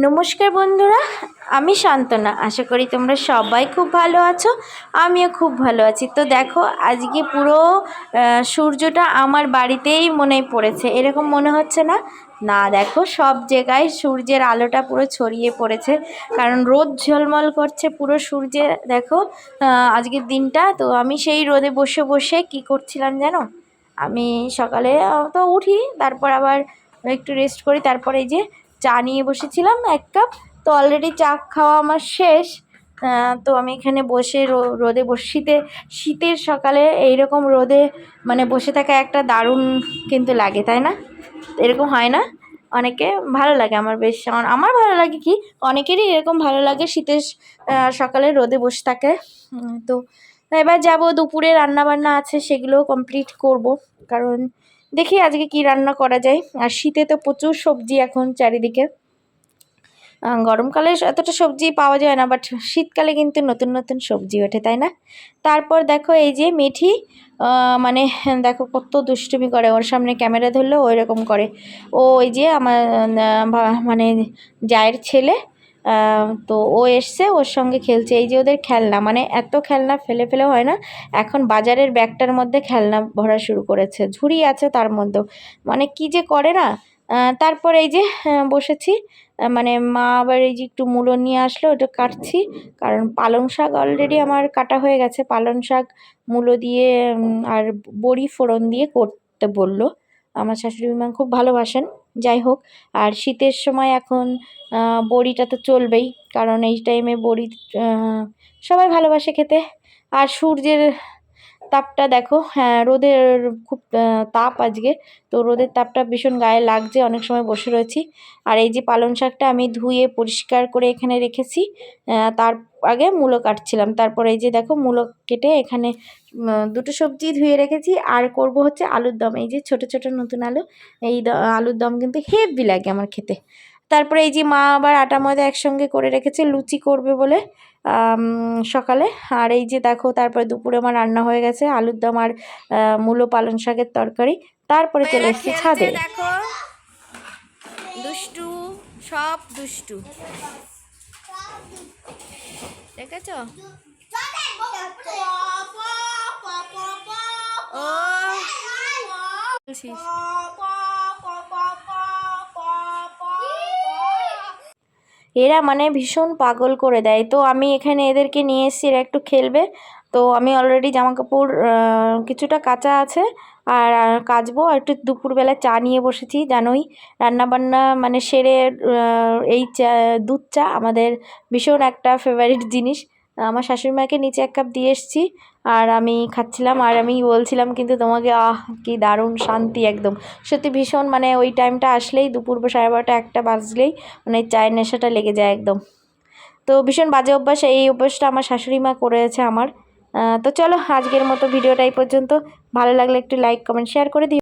নমস্কার বন্ধুরা, আমি শান্তনা। আশা করি তোমরা সবাই খুব ভালো আছো, আমিও খুব ভালো আছি। তো দেখো, আজকে পুরো সূর্যটা আমার বাড়িতেই মনে পড়েছে, এরকম মনে হচ্ছে না? না, দেখো সব জায়গায় সূর্যের আলোটা পুরো ছড়িয়ে পড়েছে, কারণ রোদ ঝলমল করছে পুরো সূর্যে। দেখো আজকের দিনটা, তো আমি সেই রোদে বসে বসে কি করছিলাম জানো? আমি সকালে তো উঠি, তারপর আবার একটু রেস্ট করি, তারপরে এই যে চা নিয়ে বসেছিলাম 1 কাপ। তো অলরেডি চা খাওয়া আমার শেষ। তো আমি এখানে বসে রোদে শীতের সকালে এইরকম রোদে মানে বসে থাকা একটা দারুণ কিন্তু লাগে, তাই না? এরকম হয় না? অনেকে ভালো লাগে, আমার বেশ আমার ভালো লাগে, কি অনেকেরই এরকম ভালো লাগে শীতের সকালে রোদে বসে থাকে। তো এবার যাব, দুপুরে রান্না বান্না আছে, সেগুলোও কমপ্লিট করব, কারণ দেখি আজকে কি রান্না করা যায়। আর শীতে তো প্রচুর সবজি এখন চারিদিকে। গরমকালে এতটা সবজি পাওয়া যায় না, বাট শীতকালে কিন্তু নতুন নতুন সবজি ওঠে, তাই না? তারপর দেখো এই যে মিঠি, মানে দেখো কত দুষ্টুমি করে, ওর সামনে ক্যামেরা ধরলেও ওই রকম করে। ও ওই যে আমার মানে জায়ের ছেলে, তো ও এসছে, ওর সঙ্গে খেলছে। এই যে ওদের খেলনা, মানে এত খেলনা ফেলে ফেলে হয় না, এখন বাজারের ব্যাগটার মধ্যে খেলনা ভরা শুরু করেছে, ঝুড়ি আছে তার মধ্যেও, মানে কি যে করে না। তারপর এই যে বসেছি, মানে মা আবার এই যে একটু মূলো নিয়ে আসলো, ওটা কাটছি, কারণ পালং শাক অলরেডি আমার কাটা হয়ে গেছে। পালং শাক মূলো দিয়ে আর বড়ি ফোড়ন দিয়ে করতে বললো। আমার শাশুড়ি মা খুব ভালোবাসেন। যাই হোক, আর শীতের সময় এখন বড়িটা তো চলবেই, কারণ এই টাইমে বড়ি সবাই ভালোবাসে খেতে। আর সূর্যের তাপটা দেখো, হ্যাঁ রোদের খুব তাপ আজকে, তো রোদের তাপটা ভীষণ গায়ে লাগছে, অনেক সময় বসে রয়েছি। আর এই যে পালং শাকটা আমি ধুয়ে পরিষ্কার করে এখানে রেখেছি, তার আগে মূলো কাটছিলাম। তারপরে এই যে দেখো মূলো কেটে এখানে দুটো সবজি ধুয়ে রেখেছি, আর করব হচ্ছে আলুর দম। এই যে ছোট ছোট নতুন আলু, এই আলুর দম কিন্তু হেভি লাগে আমার খেতে। তারপরে এই যে মা আবার আটা ময়দা একসঙ্গে করে রেখেছে লুচি করবে বলে সকালে। আর এই যে দেখো, তারপরে দুপুরে আমার রান্না হয়ে গেছে আলুর দম আর মূলো পালং শাকের তরকারি। তারপরে চলে এসেছি ছাদে। দেখো দুষ্টু, সব দুষ্টু, দেখেছো? ও এরা মানে ভীষণ পাগল করে দেয়। তো আমি এখানে এদেরকে নিয়ে এসেছি, এরা একটু খেলবে। তো আমি অলরেডি জামা কাপড় কিছুটা কাচা আছে, আর কাচবো। আর একটু দুপুরবেলা চা নিয়ে বসেছি, জানোই রান্নাবান্না মানে সেরে এই চা, দুধ চা আমাদের ভীষণ একটা ফেভারিট জিনিস। আমার শাশুড়িমাকে নিচে 1 কাপ দিয়ে এসেছি, আর আমি খাচ্ছিলাম, আর আমি বলছিলাম কিন্তু তোমাকে, কি দারুণ শান্তি একদম। সত্যি ভীষণ, মানে ওই টাইমটা আসলেই, দুপুর 12:30 1টা বাজলেই মানে চায়ের নেশাটা লেগে যায় একদম। তো ভীষণ বাজে অভ্যাস, এই অভ্যাসটা আমার শাশুড়ি মা করেছে আমার। তো চলো আজকের মতো ভিডিওটা এই পর্যন্ত। ভালো লাগলে একটু লাইক কমেন্ট শেয়ার করে দিও।